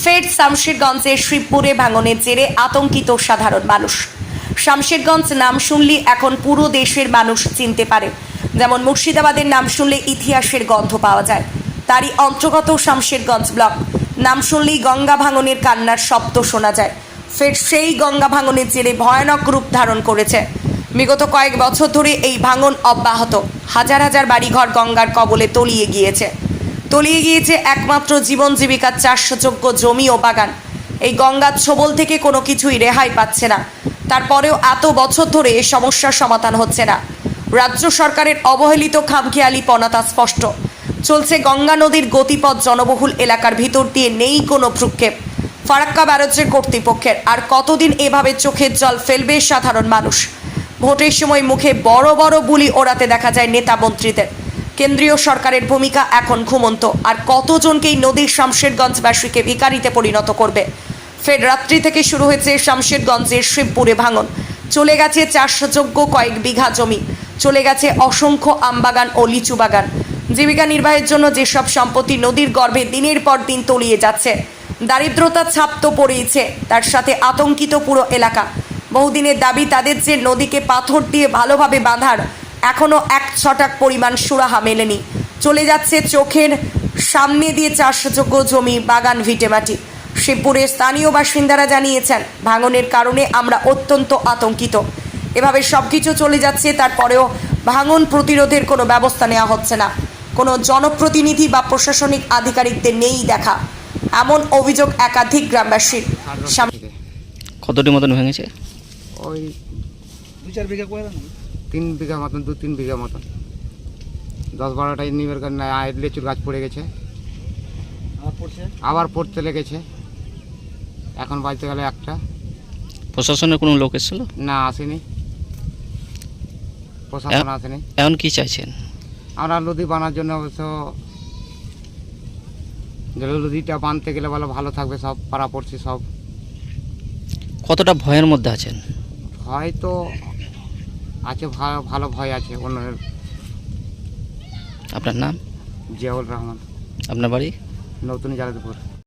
ফের শামশেরগঞ্জের শিবপুরে ভাঙনের জেরে আতঙ্কিত সাধারণ মানুষ। শামশেরগঞ্জ নাম শুনলে এখন পুরো দেশের মানুষ চিনতে পারে। যেমন মুর্শিদাবাদের নাম শুনলে ইতিহাসের গন্ধ পাওয়া যায়, তারই অন্তর্গত শামশেরগঞ্জ ব্লক। নাম শুনলেই গঙ্গা ভাঙনের কান্নার শব্দ শোনা যায়। ফের সেই গঙ্গা ভাঙনের জেরে ভয়ানক রূপ ধারণ করেছে। বিগত কয়েক বছর ধরে এই ভাঙন অব্যাহত। হাজার হাজার বাড়িঘর গঙ্গার কবলে তলিয়ে গিয়েছে একমাত্র জীবন জীবিকার চাষযোগ্য জমি ও বাগান। এই গঙ্গার ছোবল থেকে কোনো কিছুই রেহাই পাচ্ছে না। তারপরেও এত বছর ধরে এই সমস্যার সমাধান হচ্ছে না। রাজ্য সরকারের অবহেলিত খামখেয়ালিপনা তা স্পষ্ট। চলছে গঙ্গা নদীর গতিপথ জনবহুল এলাকার ভিতর দিয়ে, নেই কোনো ভ্রুক্ষেপ ফারাক্কা ব্যারাজের কর্তৃপক্ষের। আর কতদিন এভাবে চোখের জল ফেলবে সাধারণ মানুষ? ভোটের সময় মুখে বড় বড় বুলি ওড়াতে দেখা যায় নেতা মন্ত্রীদের। কেন্দ্রীয় সরকারের ভূমিকা এখন ঘুমন্ত। আর কতজনকেই নদীর শামশেরগঞ্জবাসীকে ভিখারিতে পরিণত করবে? ফের রাত্রি থেকে শুরু হয়েছে শামশেরগঞ্জের শিবপুরে ভাঙন। চলে গেছে চাষযোগ্য কয়েক বিঘা জমি, চলে গেছে অসংখ্য আমবাগান ও লিচু বাগান। জীবিকা নির্বাহের জন্য যেসব সম্পত্তি নদীর গর্ভে দিনের পর দিন তলিয়ে যাচ্ছে, দারিদ্রতার ছাপ তো পড়েইছে, তার সাথে আতঙ্কিত পুরো এলাকা। বহুদিনের দাবি তাদের যে নদীকে পাথর দিয়ে ভালোভাবে বাঁধার, এখনও 1 ছটাক পরিমাণ সুরাহা মেলেনি। চলে যাচ্ছে চোখের সামনে দিয়ে চাষযোগ্য জমি, বাগান, ভিটেমাটি। শিবপুরের স্থানীয় বাসিন্দারা জানিয়েছেন, ভাঙনের কারণে আমরা অত্যন্ত আতঙ্কিত। এভাবে সব কিছু চলে যাচ্ছে, তারপরেও ভাঙন প্রতিরোধের কোনো ব্যবস্থা নেওয়া হচ্ছে না। কোনো জনপ্রতিনিধি বা প্রশাসনিক আধিকারিকদের নেই দেখা, এমন অভিযোগ একাধিক গ্রামবাসীর। কতটি মতন ভেঙেছে? ওই 2-4 বিঘা করে না, 3 বিঘা মতন, 2-3 বিঘা মতন। 10-12টা নিমের লিচুর গাছ পড়ে গেছে, আবার পড়তে লেগেছে। এখন বাজতে গেলে একটা। প্রশাসনের কোনো লোক এসেছিল? না, আসেনি, প্রশাসন আসেনি। এখন কি চাইছেন? আমরা নদী বানার জন্য অবশ্য নদীটা বাঁধতে গেলে ভালো থাকবে, সব পাড়াপড়শি সব। কতটা ভয়ের মধ্যে আছেন? ভয় তো আছে, ভালো ভয় আছে। অন্যের। আপনার নাম? জিয়াউল রহমান। আপনার বাড়ি? নতুন জালালপুর।